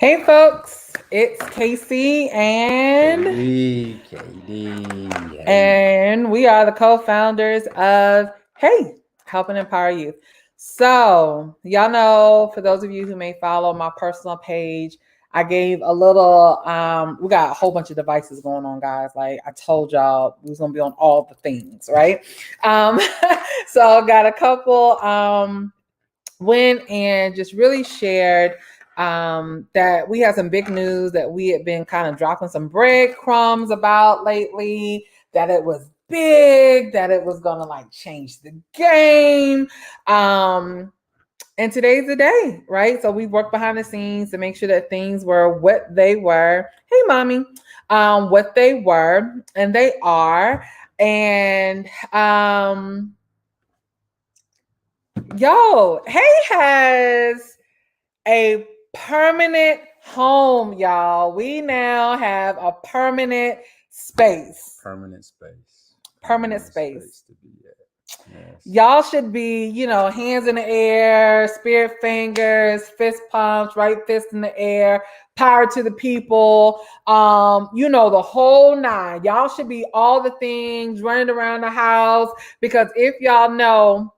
Hey folks, it's Casey KD. and we are the co-founders of Hey, Helping Empower Youth. So, y'all know, for those of you who may follow my personal page, I gave a little we got a whole bunch of devices going on, guys. Like I told y'all, we was gonna be on all the things, right? Um, so got a couple went and just really shared that we had some big news that we had been kind of dropping some breadcrumbs about lately, that it was big, that it was going to like change the game. And today's the day, right? So we worked behind the scenes to make sure that things were what they were. Hey, mommy, what they were, and they are. And Hey has a permanent home, y'all. We now have a permanent space. Permanent space. Permanent space. To be at. Yes. Y'all should be, hands in the air, spirit fingers, fist pumps, right fist in the air, power to the people, the whole nine. Y'all should be all the things running around the house, because if y'all know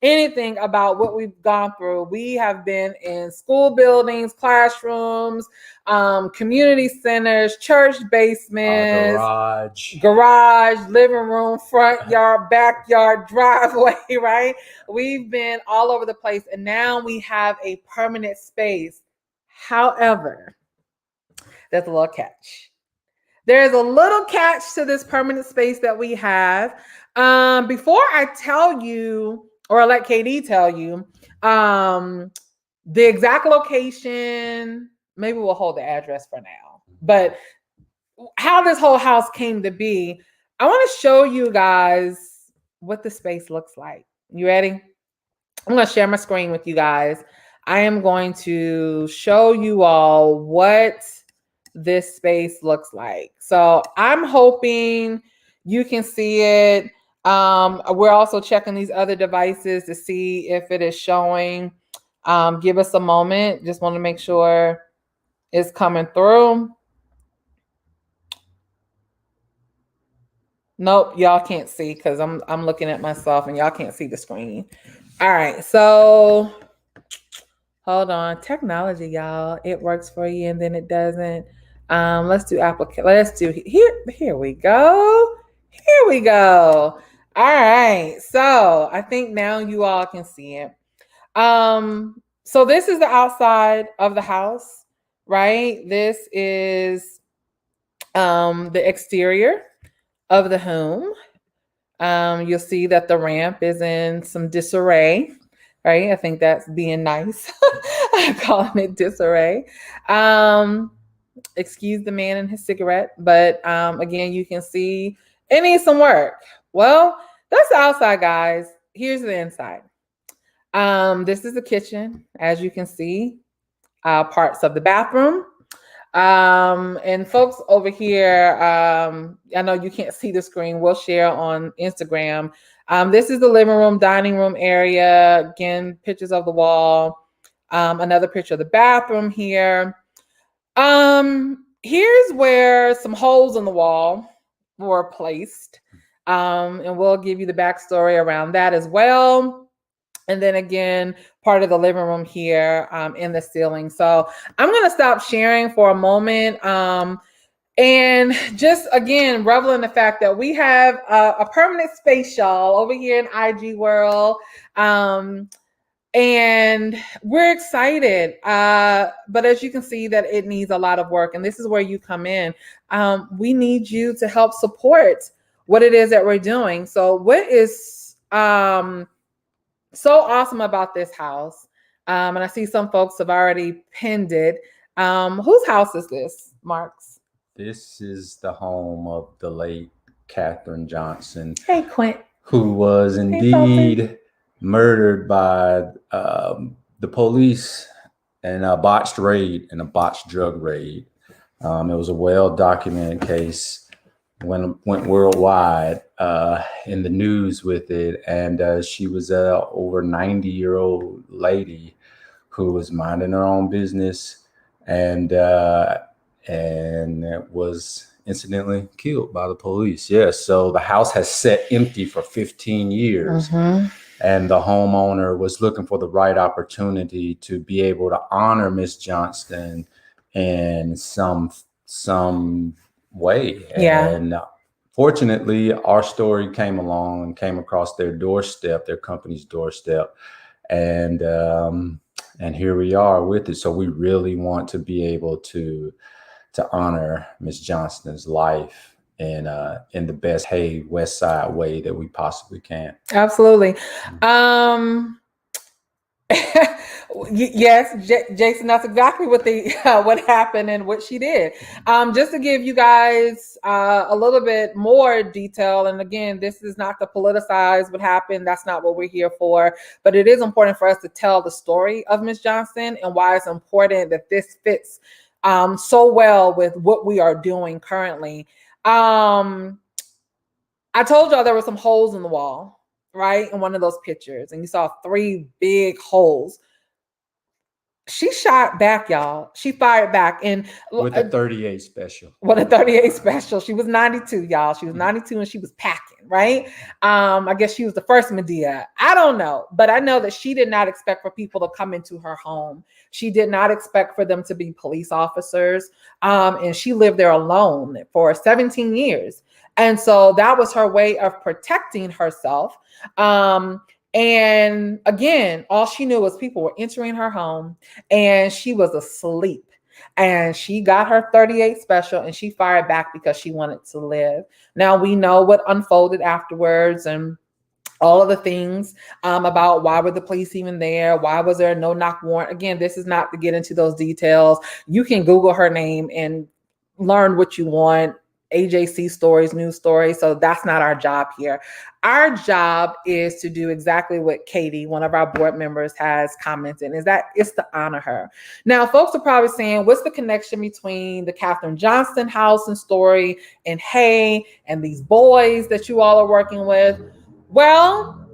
anything about what we've gone through, we have been in school buildings, classrooms, community centers, church basements, garage, living room, front yard, backyard, driveway, right? We've been all over the place, and now we have a permanent space. However, there's a little catch. There's a little catch to this permanent space that we have. Before I tell you, or let KD tell you, the exact location, maybe we'll hold the address for now, but how this whole house came to be, I want to show you guys what the space looks like. You ready? I'm going to share my screen with you guys. I am going to show you all what this space looks like. So I'm hoping you can see it. We're also checking these other devices to see if it is showing. Give us a moment. Just want to make sure it's coming through. Nope, y'all can't see because I'm looking at myself and y'all can't see the screen. All right, so hold on. Technology, y'all. It works for you and then it doesn't. Let's do application. Let's do here we go. Here we go. All right. So I think now you all can see it. So this is the outside of the house, right? This is the exterior of the home. You'll see that the ramp is in some disarray, right? I think that's being nice. I'm calling it disarray. Excuse the man and his cigarette, but again, you can see it needs some work. Well, that's the outside, guys. Here's the inside. This is the kitchen, as you can see, parts of the bathroom. And folks over here, I know you can't see the screen. We'll share on Instagram. This is the living room, dining room area. Again, pictures of the wall. Another picture of the bathroom here. Here's where some holes in the wall were placed. And we'll give you the backstory around that as well. And then again, part of the living room here in the ceiling. So I'm going to stop sharing for a moment and just, again, revel in the fact that we have a permanent space, y'all, over here in IG World. And we're excited. But as you can see, that it needs a lot of work. And this is where you come in. We need you to help support what it is that we're doing. So what is so awesome about this house, and I see some folks have already pinned it. Whose house is this, Marks? This is the home of the late Catherine Johnston. Hey, Quint. Who was indeed murdered by the police in a botched raid, in a botched drug raid. It was a well-documented case. Went worldwide in the news with it, and she was over 90-year-old lady who was minding her own business, and was incidentally killed by the police. Yes. So the house has sat empty for 15 years. Mm-hmm. And the homeowner was looking for the right opportunity to be able to honor Miss Johnston in some way. Yeah. And fortunately, our story came along and came across their doorstep, their company's doorstep, and here we are with it. So we really want to be able to honor Miss Johnston's life in the best West Side way that we possibly can. Absolutely. Yes, Jason, that's exactly what what happened and what she did. Just to give you guys a little bit more detail, and again, this is not to politicize what happened. That's not what we're here for. But it is important for us to tell the story of Miss Johnston and why it's important that this fits so well with what we are doing currently. I told y'all there were some holes in the wall, right? In one of those pictures, and you saw 3 big holes. She shot back, y'all. She fired back. And with a 38 special. With a 38 special. She was 92, y'all. She was 92 and she was packing, right? I guess she was the first Medea. I don't know. But I know that she did not expect for people to come into her home. She did not expect for them to be police officers. And she lived there alone for 17 years. And so that was her way of protecting herself. And again, all she knew was people were entering her home and she was asleep. And she got her 38 special and she fired back because she wanted to live. Now we know what unfolded afterwards and all of the things about why were the police even there? Why was there no knock warrant? Again, this is not to get into those details. You can Google her name and learn what you want. AJC stories, news stories. So that's not our job here. Our job is to do exactly what Katie, one of our board members, has commented, is that it's to honor her. Now, folks are probably saying, what's the connection between the Catherine Johnston house and story and Hay and these boys that you all are working with? Well,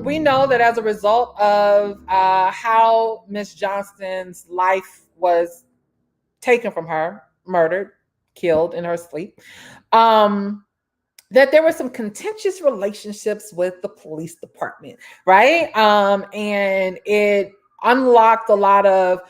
we know that as a result of how Miss Johnston's life was taken from her, murdered, killed in her sleep, that there were some contentious relationships with the police department, right? And it unlocked a lot of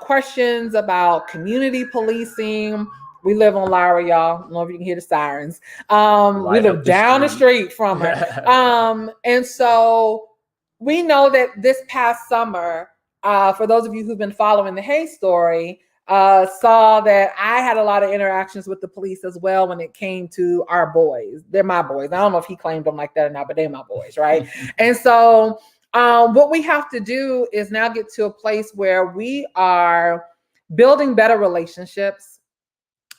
questions about community policing. We live on Lyra, y'all. I don't know if you can hear the sirens. We live down the street from her. And so we know that this past summer, for those of you who've been following the Hay story, saw that I had a lot of interactions with the police as well when it came to our boys. They're my boys. I don't know if he claimed them like that or not, but they're my boys, right? And so what we have to do is now get to a place where we are building better relationships.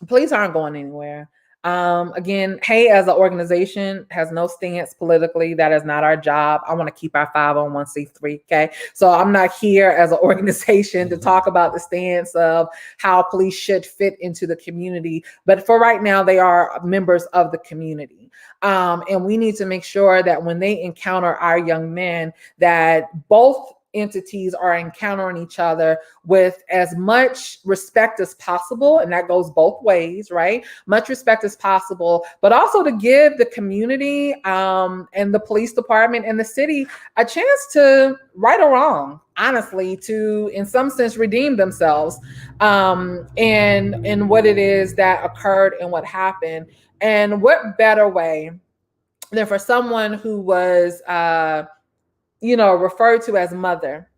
Police aren't going anywhere. Again, Hay as an organization has no stance politically. That is not our job. I want to keep our 501c3. Okay. So I'm not here as an organization to talk about the stance of how police should fit into the community. But for right now, they are members of the community. And we need to make sure that when they encounter our young men, that both entities are encountering each other with as much respect as possible. And that goes both ways, right? Much respect as possible, but also to give the community and the police department and the city a chance to right or wrong, honestly, to, in some sense, redeem themselves in what it is that occurred and what happened. And what better way than for someone who was referred to as mother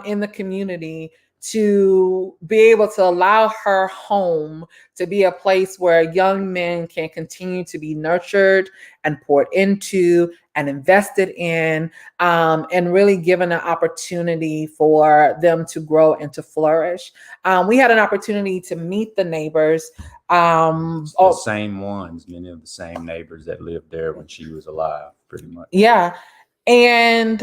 in the community to be able to allow her home to be a place where young men can continue to be nurtured and poured into and invested in, and really given an opportunity for them to grow and to flourish. We had an opportunity to meet the neighbors. The same ones, many of the same neighbors that lived there when she was alive, pretty much. Yeah. And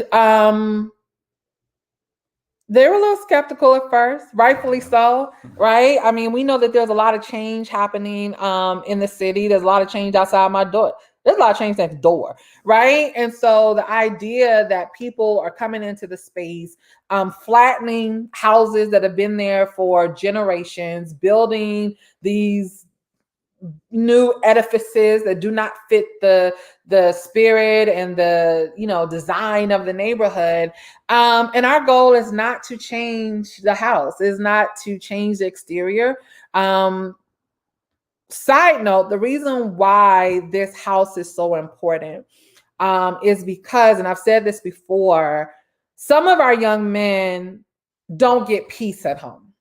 they were a little skeptical at first, rightfully so, right? I mean, we know that there's a lot of change happening in the city. There's a lot of change outside my door. There's a lot of change next door, right? And so the idea that people are coming into the space, flattening houses that have been there for generations, building these new edifices that do not fit the spirit and the design of the neighborhood, and our goal is not to change the house, is not to change the exterior. Side note, the reason why this house is so important is because, and I've said this before, some of our young men don't get peace at home.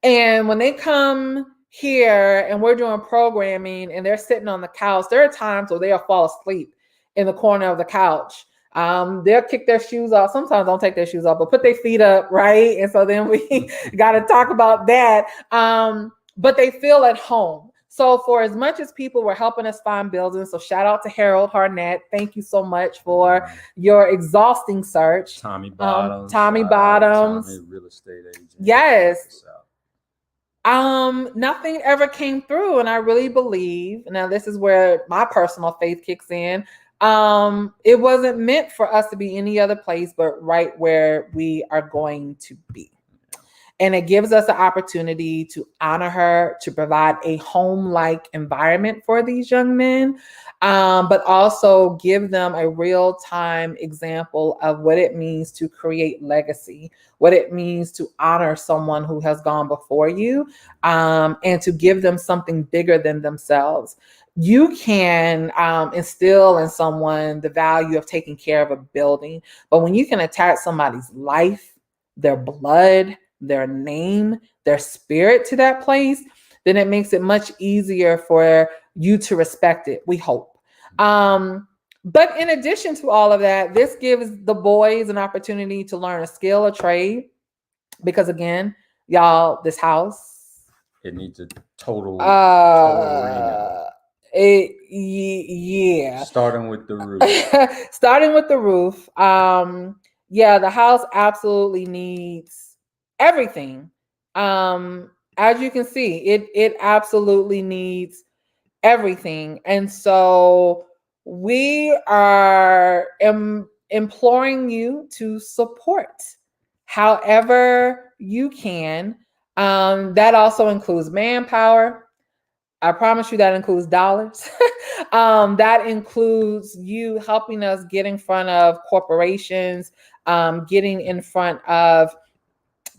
And when they come here and we're doing programming and they're sitting on the couch, there are times where they'll fall asleep in the corner of the couch. They'll kick their shoes off. Sometimes don't take their shoes off, but put their feet up, right? And so then we got to talk about that. But they feel at home. So for as much as people were helping us find buildings, so shout out to Harold Harnett. Thank you so much for your exhausting search. Tommy Bottoms. Tommy Bottoms. Tommy, real estate agent. Yes. Nothing ever came through. And I really believe, now this is where my personal faith kicks in. It wasn't meant for us to be any other place, but right where we are going to be. And it gives us an opportunity to honor her, to provide a home-like environment for these young men, but also give them a real-time example of what it means to create legacy, what it means to honor someone who has gone before you, and to give them something bigger than themselves. You can instill in someone the value of taking care of a building, but when you can attach somebody's life, their blood, their name, their spirit to that place, then it makes it much easier for you to respect it, we hope. But in addition to all of that, this gives the boys an opportunity to learn a skill, a trade, because again, y'all, this house, it needs a total rehab. Yeah. Starting with the roof. Starting with the roof. Yeah, the house absolutely needs everything. As you can see, it absolutely needs everything. And so we are imploring you to support however you can. That also includes manpower. I promise you that includes dollars. That includes you helping us get in front of corporations, getting in front of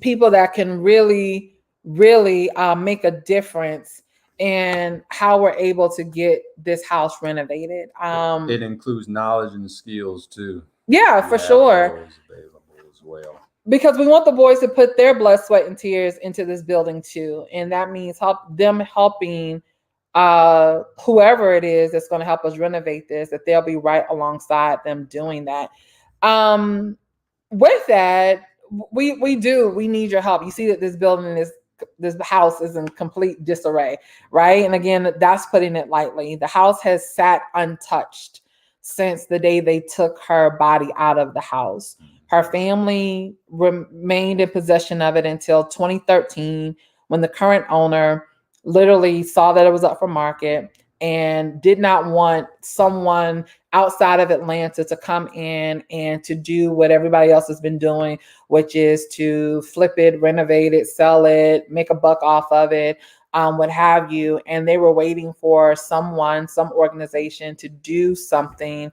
people that can really make a difference in how we're able to get this house renovated. It includes knowledge and skills too. Yeah, for sure. Those available as well. Because we want the boys to put their blood, sweat, and tears into this building too, and that means helping whoever it is that's going to help us renovate this, that they'll be right alongside them doing that. With that, we need your help. You see that this house is in complete disarray, right? And again, that's putting it lightly. The house has sat untouched since the day they took her body out of the house. Her family remained in possession of it until 2013, when the current owner literally saw that it was up for market and did not want someone outside of Atlanta to come in and to do what everybody else has been doing, which is to flip it, renovate it, sell it, make a buck off of it, what have you. And they were waiting for some organization to do something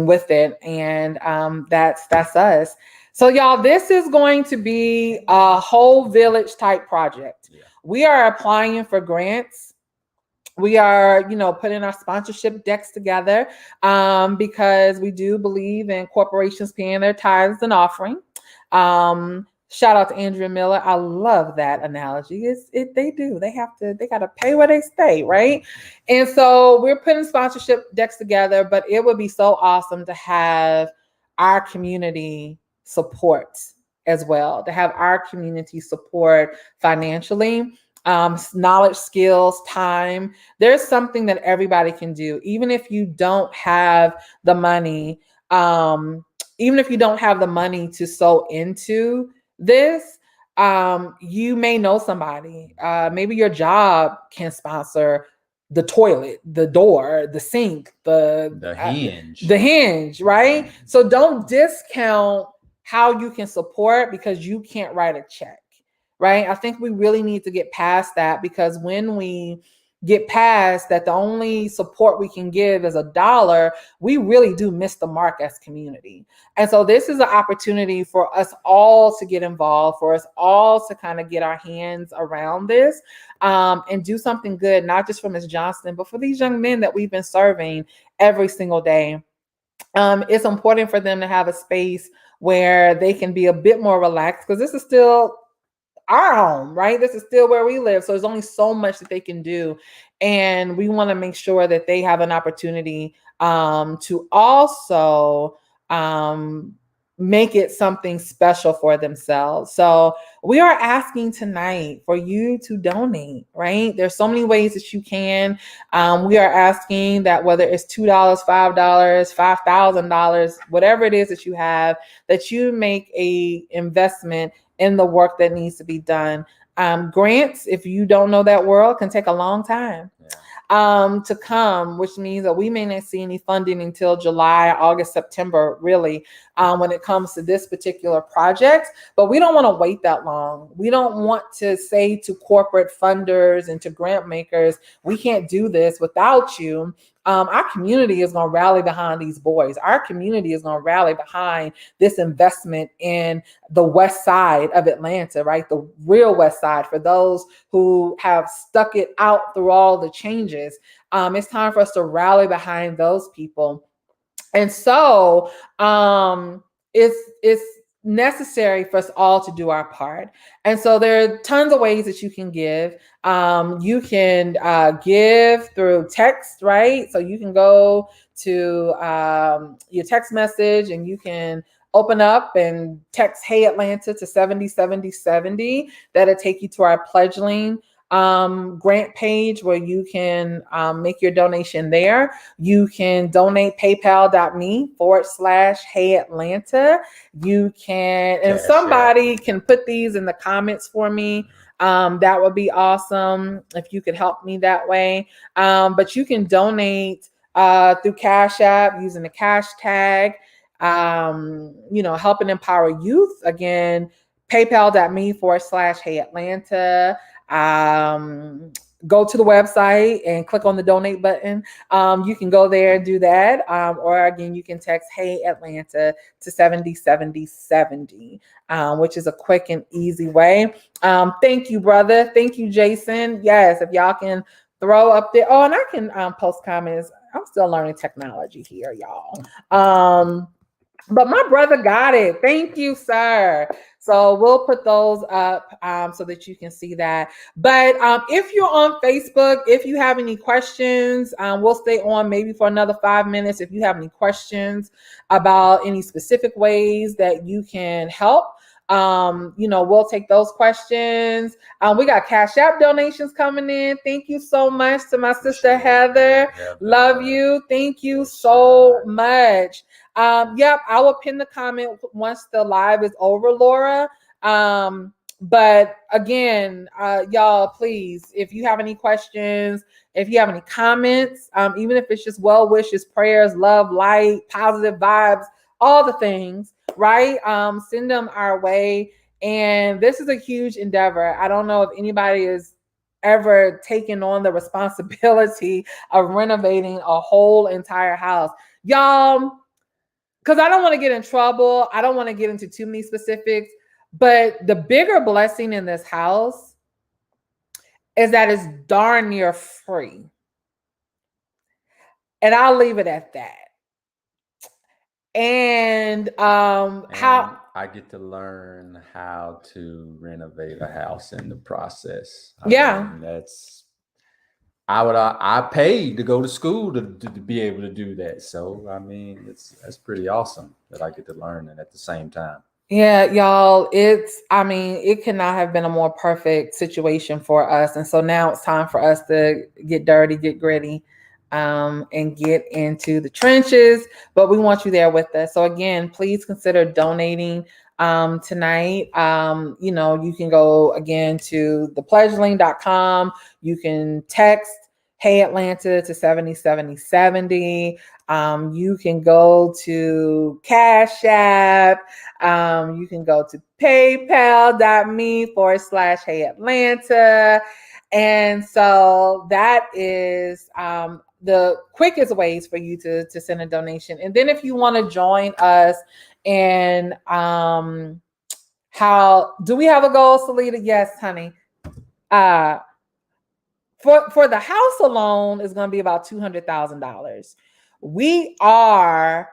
with it. And that's us. So y'all, this is going to be a whole village type project. Yeah. We are applying for grants. We are, putting our sponsorship decks together because we do believe in corporations paying their tithes and offering. Shout out to Andrea Miller. I love that analogy. They do. They got to pay where they stay, right? And so we're putting sponsorship decks together, but it would be so awesome to have our community support as well, to have our community support financially, knowledge, skills, time. There's something that everybody can do, even if you don't have the money, to sow into this. You may know somebody, maybe your job can sponsor the toilet, the door, the sink, the hinge. The hinge, right? So don't discount how you can support because you can't write a check, right? I think we really need to get past that, because when we get past that, the only support we can give is $1, we really do miss the mark as community. And so this is an opportunity for us all to get involved, for us all to kind of get our hands around this, and do something good, not just for Ms. Johnston, but for these young men that we've been serving every single day. It's important for them to have a space where they can be a bit more relaxed, because this is still our home, right? This is still where we live. So there's only so much that they can do. And we want to make sure that they have an opportunity to also make it something special for themselves. So we are asking tonight for you to donate, right? There's so many ways that you can. We are asking that whether it's $2, $5, $5,000, whatever it is that you have, that you make a investment in the work that needs to be done. Grants, if you don't know that world, can take a long time to come, which means that we may not see any funding until July, August, September, really, when it comes to this particular project. But we don't want to wait that long. We don't want to say to corporate funders and to grant makers, we can't do this without you. Our community is going to rally behind these boys. Our community is going to rally behind this investment in the west side of Atlanta, right? The real west side, for those who have stuck it out through all the changes. It's time for us to rally behind those people. And so it's necessary for us all to do our part. And so there are tons of ways that you can give. You can give through text, right? So you can go to your text message and you can open up and text "Hey Atlanta" to 707070. That'll take you to our Pledge Link grant page where you can make your donation there. You can donate paypal.me/Hey Atlanta. You can, and somebody can put these in the comments for me. That would be awesome if you could help me that way. But you can donate through Cash App using the cash tag, helping empower youth. Again, paypal.me/Hey Atlanta. Go to the website and click on the donate button. You can go there and do that. Or again, you can text "Hey Atlanta" to 707070, which is a quick and easy way. Thank you, brother. Thank you, Jason. Yes, if y'all can throw up there. Oh, and I can post comments. I'm still learning technology here, y'all. But my brother got it. Thank you, sir. So we'll put those up so that you can see that. But if you're on Facebook, if you have any questions, we'll stay on maybe for another 5 minutes. If you have any questions about any specific ways that you can help, we'll take those questions. We got Cash App donations coming in. Thank you so much to my sister Heather. Love you. Thank you so much. Yep, I will pin the comment once the live is over, Laura. But again, y'all, please, if you have any questions, if you have any comments, even if it's just well wishes, prayers, love, light, positive vibes, all the things, right? Send them our way. And this is a huge endeavor. I don't know if anybody is ever taken on the responsibility of renovating a whole entire house. Y'all, because I don't want to get in trouble. I don't want to get into too many specifics. But the bigger blessing in this house is that it's darn near free. And I'll leave it at that. And how I get to learn how to renovate a house in the process. I mean, I paid to go to school to be able to do that. So I mean, that's pretty awesome that I get to learn it at the same time. Yeah, y'all, it could not have been a more perfect situation for us. And so now it's time for us to get dirty, get gritty, and get into the trenches. But we want you there with us. So again, please consider donating tonight. You can go again to thepledgelink.com. You can text Hey Atlanta to 707070. You can go to Cash App. You can go to paypal.me/Hey Atlanta. And so that is the quickest ways for you to send a donation. And then if you want to join us in how do we have a goal, Salita? Yes, honey. For the house alone is going to be about $200,000. We are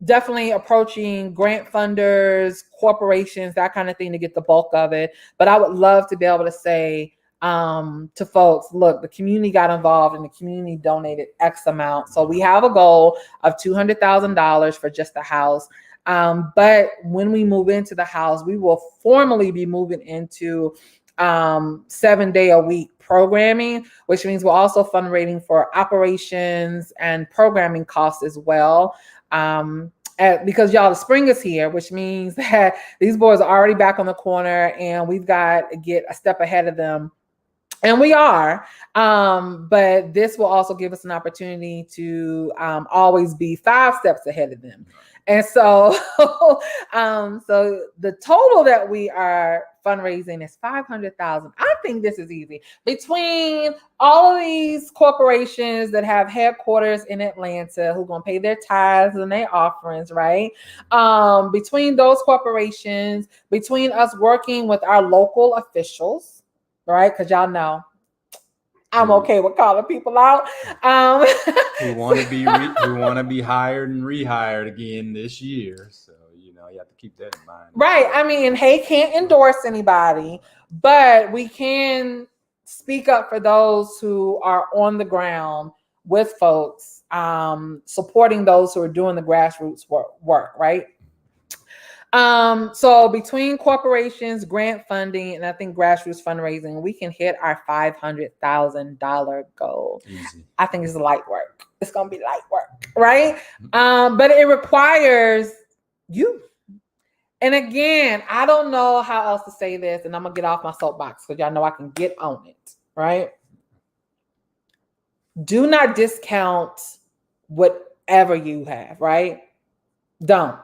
definitely approaching grant funders, corporations, that kind of thing to get the bulk of it. But I would love to be able to say to folks, look, the community got involved and the community donated X amount. So we have a goal of $200,000 for just the house. But when we move into the house, we will formally be moving into 7-day-a-week programming, which means we're also fundraising for operations and programming costs as well. Because y'all, the spring is here, which means that these boys are already back on the corner and we've got to get a step ahead of them. And we are, but this will also give us an opportunity to always be 5 steps ahead of them. And so, so the total that we are fundraising is $500,000. I think this is easy between all of these corporations that have headquarters in Atlanta who are going to pay their tithes and their offerings, right? Between those corporations, between us working with our local officials, right? Because y'all know I'm okay with calling people out. Who want to be hired and rehired again this year. So, you have to keep that in mind. Right. I mean, Hey can't endorse anybody, but we can speak up for those who are on the ground with folks, supporting those who are doing the grassroots work, right? So between corporations, grant funding, and I think grassroots fundraising, we can hit our $500,000 goal. Easy. I think it's light work. It's going to be light work, right? But it requires you. And again, I don't know how else to say this, and I'm going to get off my soapbox because y'all know I can get on it, right? Do not discount whatever you have, right? Don't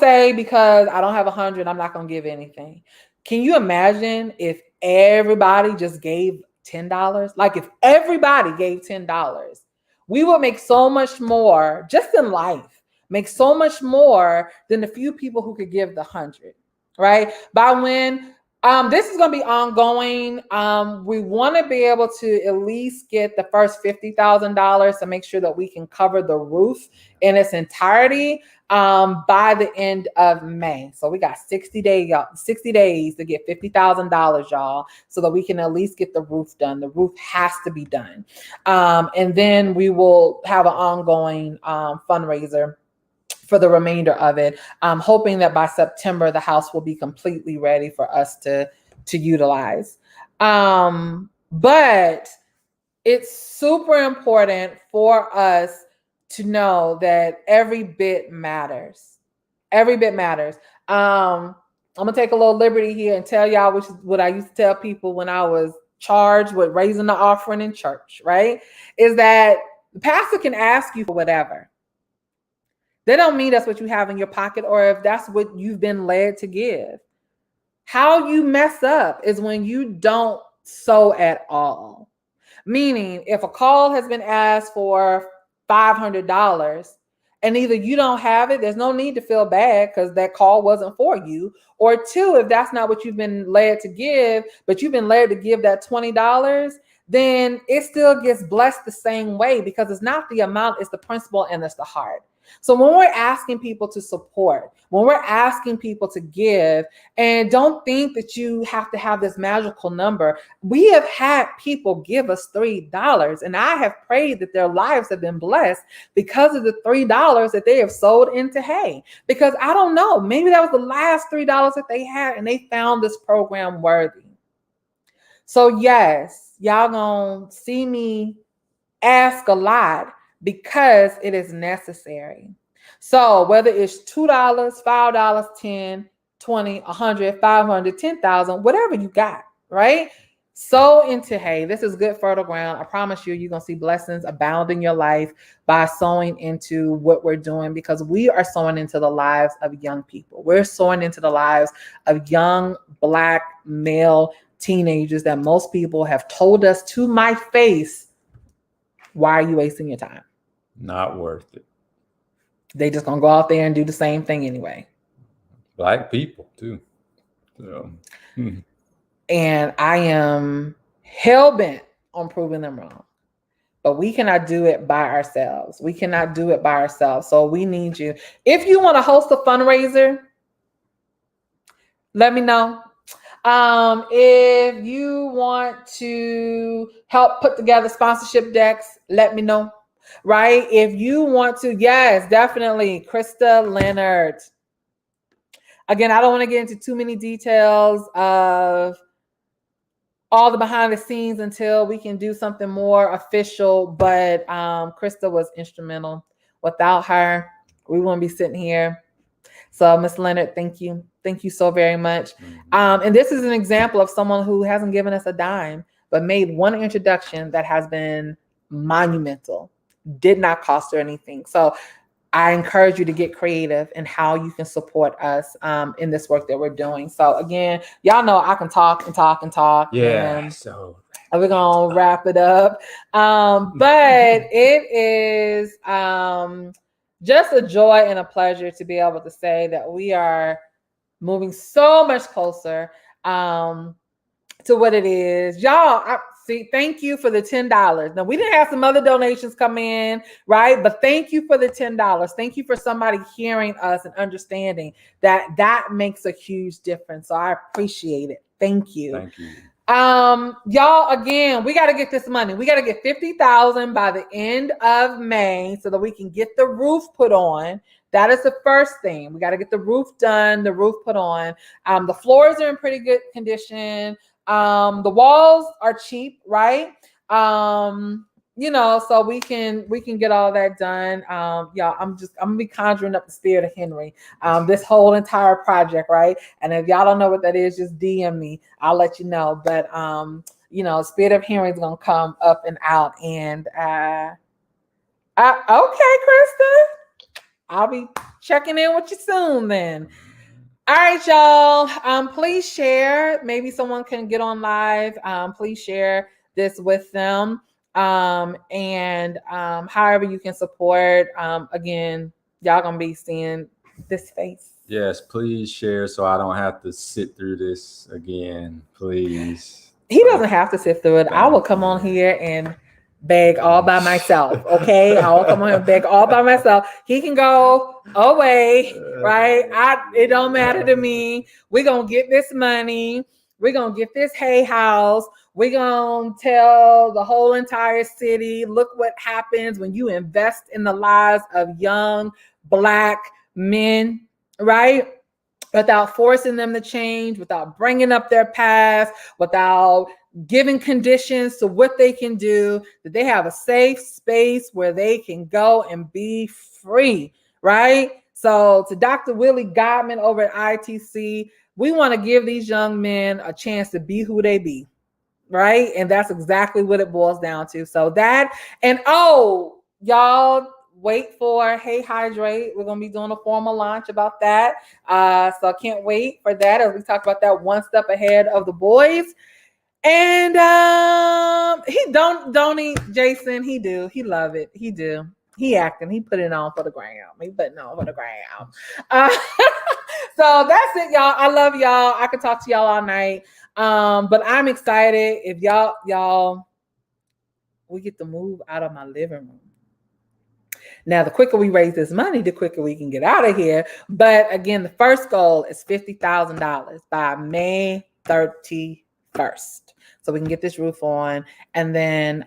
say because I don't have 100, I'm not going to give anything. Can you imagine if everybody just gave $10? Like if everybody gave $10, we would make so much more just in life, make so much more than the few people who could give the 100, right? By when this is going to be ongoing. We want to be able to at least get the first $50,000 to make sure that we can cover the roof in its entirety by the end of May. So we got 60 days to get $50,000, y'all, so that we can at least get the roof done. The roof has to be done. And then we will have an ongoing fundraiser for the remainder of it. I'm hoping that by September, the house will be completely ready for us to utilize. But it's super important for us to know that every bit matters. Every bit matters. I'm going to take a little liberty here and tell y'all, which is what I used to tell people when I was charged with raising the offering in church, right? Is that the pastor can ask you for whatever. They don't mean that's what you have in your pocket or if that's what you've been led to give. How you mess up is when you don't sow at all. Meaning, if a call has been asked for $500 and either you don't have it, there's no need to feel bad because that call wasn't for you. Or 2, if that's not what you've been led to give, but you've been led to give that $20, then it still gets blessed the same way because it's not the amount, it's the principle and it's the heart. So when we're asking people to support, when we're asking people to give, and don't think that you have to have this magical number. We have had people give us $3, and I have prayed that their lives have been blessed because of the $3 that they have sold into Hey. Because I don't know, maybe that was the last $3 that they had, and they found this program worthy. So yes, y'all gonna see me ask a lot because it is necessary. So whether it's $2, $5, 10, 20, 100, 500, 10,000, whatever you got, right? Sow into hay. This is good fertile ground. I promise you, you're going to see blessings abound in your life by sowing into what we're doing, because we are sowing into the lives of young people. We're sowing into the lives of young Black male teenagers that most people have told us to my face, why are you wasting your time? Not worth it. They just going to go out there and do the same thing anyway. Black people too. So, And I am hell-bent on proving them wrong. But we cannot do it by ourselves. We cannot do it by ourselves. So we need you. If you want to host a fundraiser, let me know. If you want to help put together sponsorship decks, let me know. Right? If you want to, yes, definitely. Krista Leonard. Again, I don't want to get into too many details of all the behind the scenes until we can do something more official. But Krista was instrumental. Without her, we wouldn't be sitting here. So Miss Leonard, thank you. Thank you so very much. And this is an example of someone who hasn't given us a dime, but made one introduction that has been monumental. Did not cost her anything. So I encourage you to get creative in how you can support us in this work that we're doing. So again, y'all know I can talk and talk and talk. yeah. And So we're going to wrap it up. But it is just a joy and a pleasure to be able to say that we are moving so much closer to what it is. Y'all, thank you for the $10. Now, we didn't have some other donations come in, right? But thank you for the $10. Thank you for somebody hearing us and understanding that that makes a huge difference. So I appreciate it. Thank you. Thank you. Y'all, again, we got to get this money. We got to get 50,000 by the end of May so that we can get the roof put on. That is the first thing. We got to get the roof done, the roof put on. The floors are in pretty good condition. The walls are cheap, right? So we can get all that done. Y'all, I'm gonna be conjuring up the spirit of Henry. This whole entire project, right? And if y'all don't know what that is, just DM me. I'll let you know. But spirit of Henry is gonna come up and out. And okay, Krista, I'll be checking in with you soon then. All right, y'all. Please share. Maybe someone can get on live. Please share this with them. And however you can support. Again, y'all gonna be seeing this face. Yes, please share so I don't have to sit through this again. Please. He doesn't have to sit through it. I will come on here and beg all by myself. Okay, I'll come on and beg all by myself. He can go away, right? It don't matter to me. We're gonna get this money. We're gonna get this hay house. We're gonna tell the whole entire city, look what happens when you invest in the lives of young Black men, right? Without forcing them to change, without bringing up their past, without giving conditions to what they can do, that they have a safe space where they can go and be free, right? So to Dr. Willie Godman over at ITC, we want to give these young men a chance to be who they be, right? And that's exactly what it boils down to. So that, and y'all, wait for Hey Hydrate. We're going to be doing a formal launch about that. So I can't wait for that as we talk about that one step ahead of the boys. And Jason, he do. He love it. He do. He acting. He put it on for the gram. So that's it, y'all. I love y'all. I could talk to y'all all night. But I'm excited. If y'all, we get to move out of my living room. Now, the quicker we raise this money, the quicker we can get out of here. But again, the first goal is $50,000 by May 31st. So we can get this roof on, and then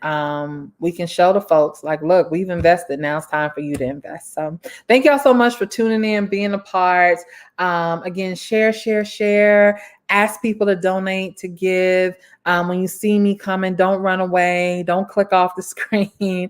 we can show the folks, like, look, we've invested. Now it's time for you to invest. So thank y'all so much for tuning in, being a part. Again, share. Ask people to donate, to give. When you see me coming, don't run away. Don't click off the screen.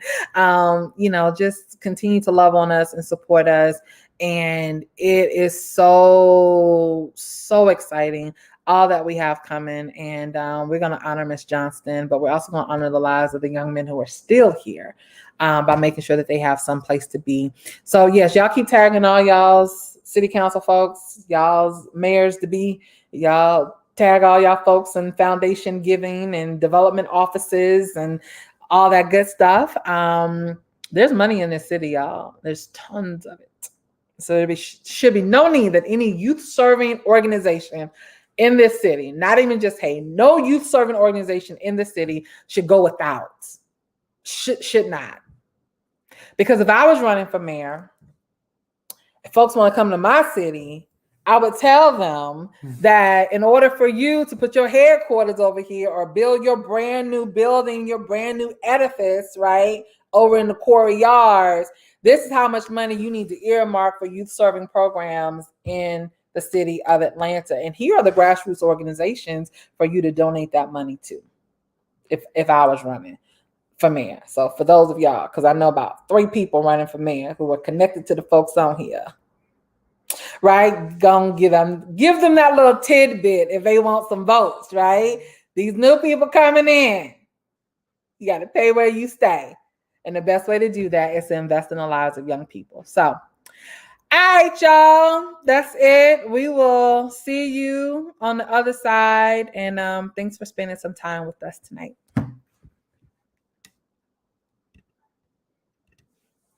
Just continue to love on us and support us. And it is so, so exciting all that we have coming. And we're going to honor Miss Johnston, but we're also going to honor the lives of the young men who are still here by making sure that they have some place to be. So yes, y'all keep tagging all y'all's city council folks, y'all's mayors to be, y'all tag all y'all folks in foundation giving and development offices and all that good stuff. There's money in this city, y'all. There's tons of it. So there should be no need that any youth serving organization in this city, not even just, hey, no youth serving organization in the city should go without. Should not. Because if I was running for mayor, if folks want to come to my city, I would tell them that in order for you to put your headquarters over here or build your brand new building, your brand new edifice, right, over in the Quarry Yards, this is how much money you need to earmark for youth serving programs in the city of Atlanta. And here are the grassroots organizations for you to donate that money to if I was running for mayor. So for those of y'all, because I know about 3 people running for mayor who are connected to the folks on here, right? Gonna give them that little tidbit if they want some votes, right? These new people coming in, you got to pay where you stay. And the best way to do that is to invest in the lives of young people. So, all right, y'all, that's it. We will see you on the other side. And thanks for spending some time with us tonight.